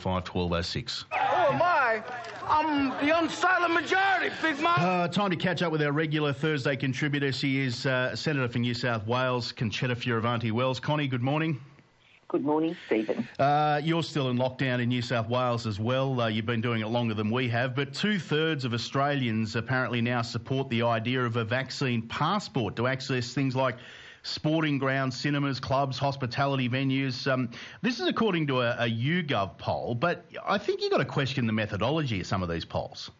5-12-06. Oh, my. I'm the unsilent majority, Big Mom. Time to catch up with our regular Thursday contributor. She is Senator for New South Wales, Fierravanti-Wells. Connie, good morning. Good morning, Stephen. You're still in lockdown in New South Wales as well. You've been doing it longer than we have, but 2/3 of Australians apparently now support the idea of a vaccine passport to access things like sporting grounds, cinemas, clubs, hospitality venues. This is according to a YouGov poll, but I think you've got to question the methodology of some of these polls.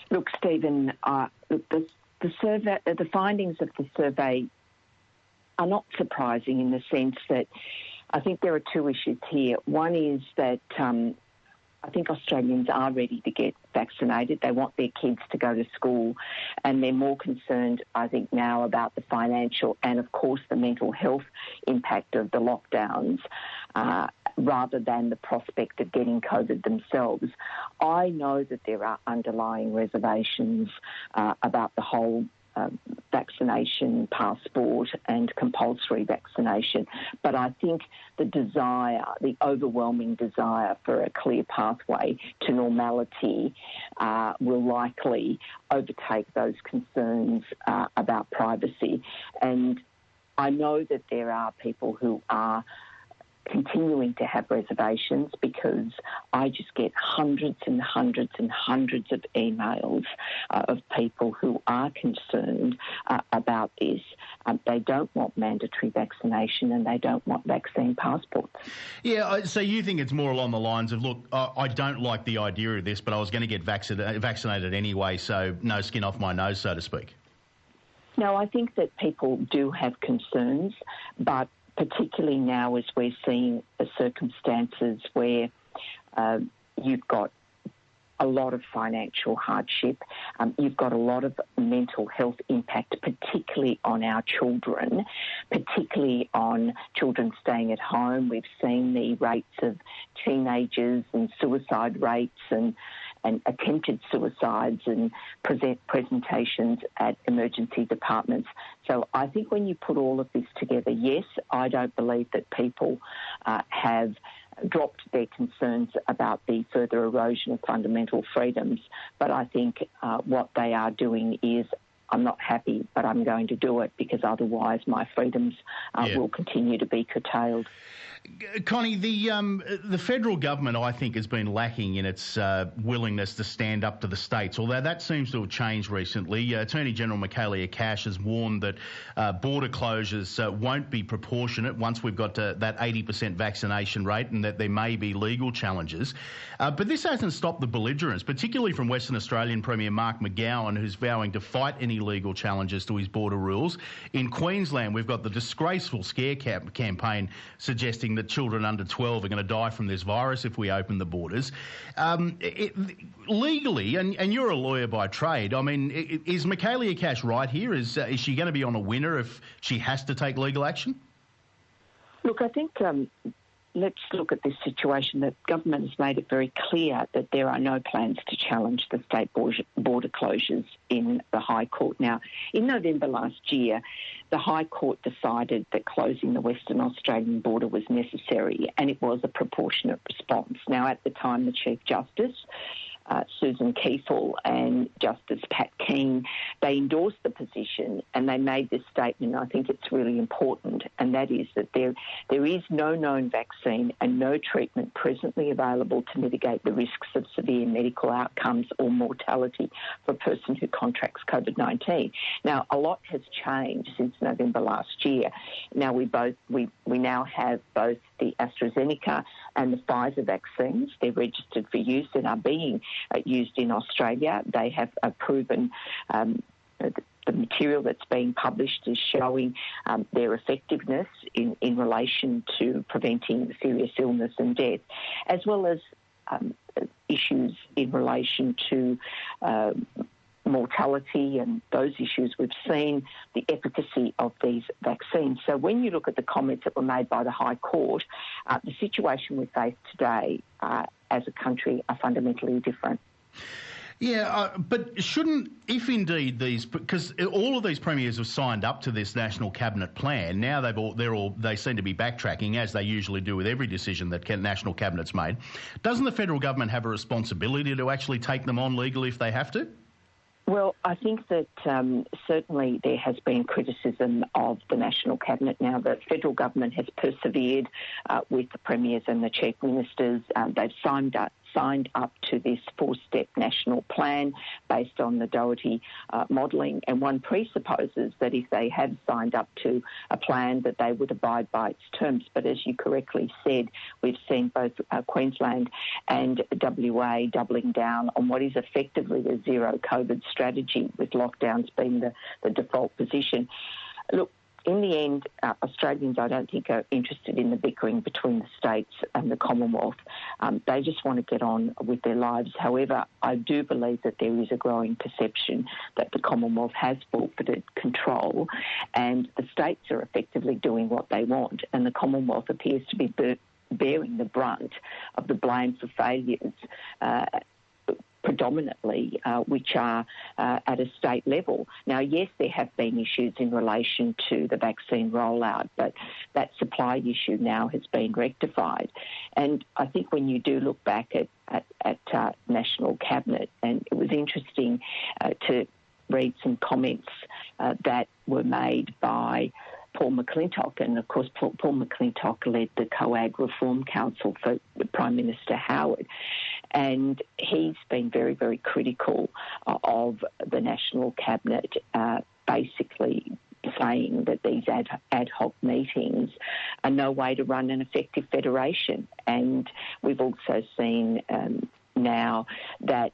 Look, Stephen, the survey, the findings of the survey are not surprising in the sense that I think there are two issues here. One is that I think Australians are ready to get vaccinated. They want their kids to go to school, and they're more concerned, I think, now about the financial and, of course, the mental health impact of the lockdowns rather than the prospect of getting COVID themselves. I know that there are underlying reservations about the whole vaccination passport and compulsory vaccination. But I think the overwhelming desire for a clear pathway to normality will likely overtake those concerns about privacy. And I know that there are people who are continuing to have reservations because I just get hundreds and hundreds and hundreds of emails of people who are concerned about this. They don't want mandatory vaccination and they don't want vaccine passports. Yeah, so you think it's more along the lines of, look, I don't like the idea of this, but I was going to get vaccinated anyway, so no skin off my nose, so to speak. No, I think that people do have concerns, but particularly now as we're seeing the circumstances where you've got a lot of financial hardship, you've got a lot of mental health impact, particularly on our children, particularly on children staying at home. We've seen the rates of teenagers and suicide rates and attempted suicides and presentations at emergency departments. So I think when you put all of this together, yes, I don't believe that people have dropped their concerns about the further erosion of fundamental freedoms, but I think what they are doing is, I'm not happy, but I'm going to do it because otherwise my freedoms will continue to be curtailed. Connie, the federal government, I think, has been lacking in its willingness to stand up to the states, although that seems to have changed recently. Attorney General Michaelia Cash has warned that border closures won't be proportionate once we've got to that 80% vaccination rate and that there may be legal challenges. But this hasn't stopped the belligerents, particularly from Western Australian Premier Mark McGowan, who's vowing to fight any legal challenges to his border rules. In Queensland, we've got the disgraceful scare campaign suggesting that children under 12 are going to die from this virus if we open the borders. Legally, and you're a lawyer by trade, I mean, is Michaelia Cash right here? Is she going to be on a winner if she has to take legal action? Look, I think let's look at this situation. The government has made it very clear that there are no plans to challenge the state border closures in the High Court. Now, in November last year, the High Court decided that closing the Western Australian border was necessary, and it was a proportionate response. Now, at the time, the Chief Justice, Susan Kiefel, and Justice Pat Keane, they endorsed the position and they made this statement. I think it's really important, and that is that there is no known vaccine and no treatment presently available to mitigate the risks of severe medical outcomes or mortality for a person who contracts COVID-19. Now, a lot has changed since November last year. Now, we now have both the AstraZeneca and the Pfizer vaccines. They're registered for use and are being used in Australia. They have proven the material that's being published is showing their effectiveness in relation to preventing serious illness and death, as well as issues in relation to mortality and those issues. We've seen the efficacy of these vaccines. So when you look at the comments that were made by the High Court, the situation we face today as a country are fundamentally different. Yeah, but shouldn't, if indeed because all of these premiers have signed up to this national cabinet plan, now they seem to be backtracking, as they usually do with every decision that national cabinet's made. Doesn't the federal government have a responsibility to actually take them on legally if they have to? Well, I think that certainly there has been criticism of the National Cabinet. Now, the federal government has persevered with the premiers and the chief ministers. They've signed up to this four-step national plan based on the Doherty modelling, and one presupposes that if they have signed up to a plan that they would abide by its terms. But as you correctly said, we've seen both Queensland and WA doubling down on what is effectively a zero COVID strategy, with lockdowns being the default position. Look, in the end, Australians, I don't think, are interested in the bickering between the states and the Commonwealth. They just want to get on with their lives. However, I do believe that there is a growing perception that the Commonwealth has forfeited control and the states are effectively doing what they want, and the Commonwealth appears to be bearing the brunt of the blame for failures predominantly, which are at a state level. Now, yes, there have been issues in relation to the vaccine rollout, but that supply issue now has been rectified. And I think when you do look back at National Cabinet, and it was interesting to read some comments that were made by Paul McClintock, and of course Paul McClintock led the COAG Reform Council for Prime Minister Howard, and he's been very, very critical of the National Cabinet, basically saying that these ad hoc meetings are no way to run an effective federation. And we've also seen now that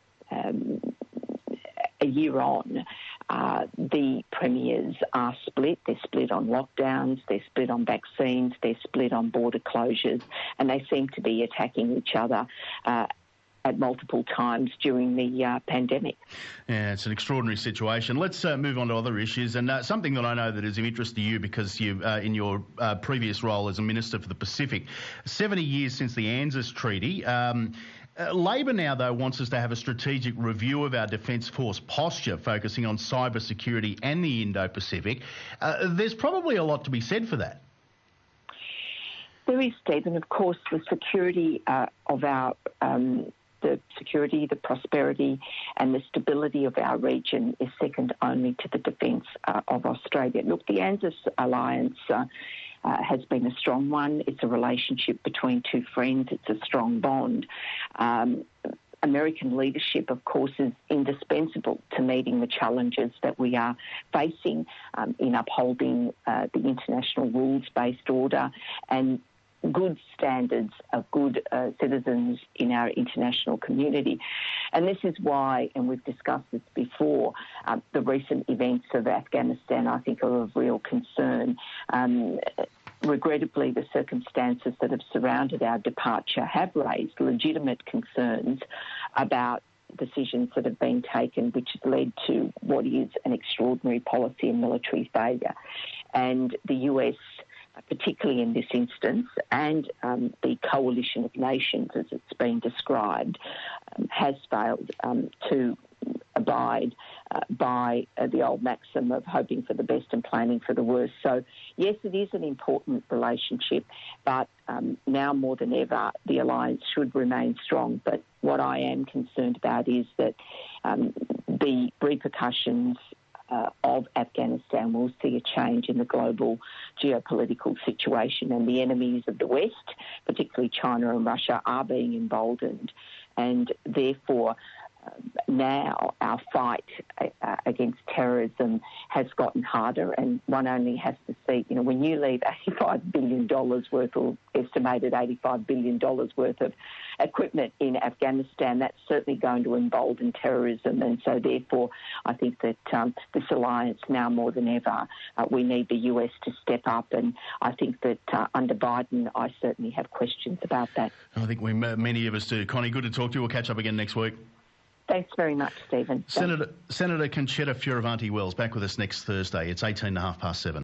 a year on, the premiers are split. They're split on lockdowns, they're split on vaccines, they're split on border closures, and they seem to be attacking each other at multiple times during the pandemic. Yeah, it's an extraordinary situation. Let's move on to other issues, and something that I know that is of interest to you because you, in your previous role as a Minister for the Pacific, 70 years since the ANZUS Treaty. Labor now, though, wants us to have a strategic review of our Defence Force posture, focusing on cyber security and the Indo-Pacific. There's probably a lot to be said for that. There is, Stephen. Of course, the security of our the security, the prosperity and the stability of our region is second only to the defence of Australia. Look, the ANZUS alliance has been a strong one. It's a relationship between two friends. It's a strong bond. American leadership, of course, is indispensable to meeting the challenges that we are facing in upholding the international rules-based order and good standards of good citizens in our international community. And this is why, and we've discussed this before, the recent events of Afghanistan, I think, are of real concern. Regrettably, the circumstances that have surrounded our departure have raised legitimate concerns about decisions that have been taken, which has led to what is an extraordinary policy and military failure. And the US, particularly in this instance, and the coalition of nations, as it's been described, has failed to abide by the old maxim of hoping for the best and planning for the worst. So, yes, it is an important relationship, but now more than ever, the alliance should remain strong. But what I am concerned about is that the repercussions of Afghanistan will see a change in the global geopolitical situation, and the enemies of the West, particularly China and Russia, are being emboldened, and therefore now our fight against terrorism has gotten harder, and one only has to see, when you leave $85 billion worth, or estimated $85 billion worth of equipment in Afghanistan, that's certainly going to embolden terrorism. And so therefore I think that this alliance now more than ever, we need the US to step up, and I think that under Biden I certainly have questions about that. I think many of us do. Connie, good to talk to you. We'll catch up again next week. Thanks very much, Stephen. Senator Concetta Fierravanti-Wells back with us next Thursday. It's 7:18.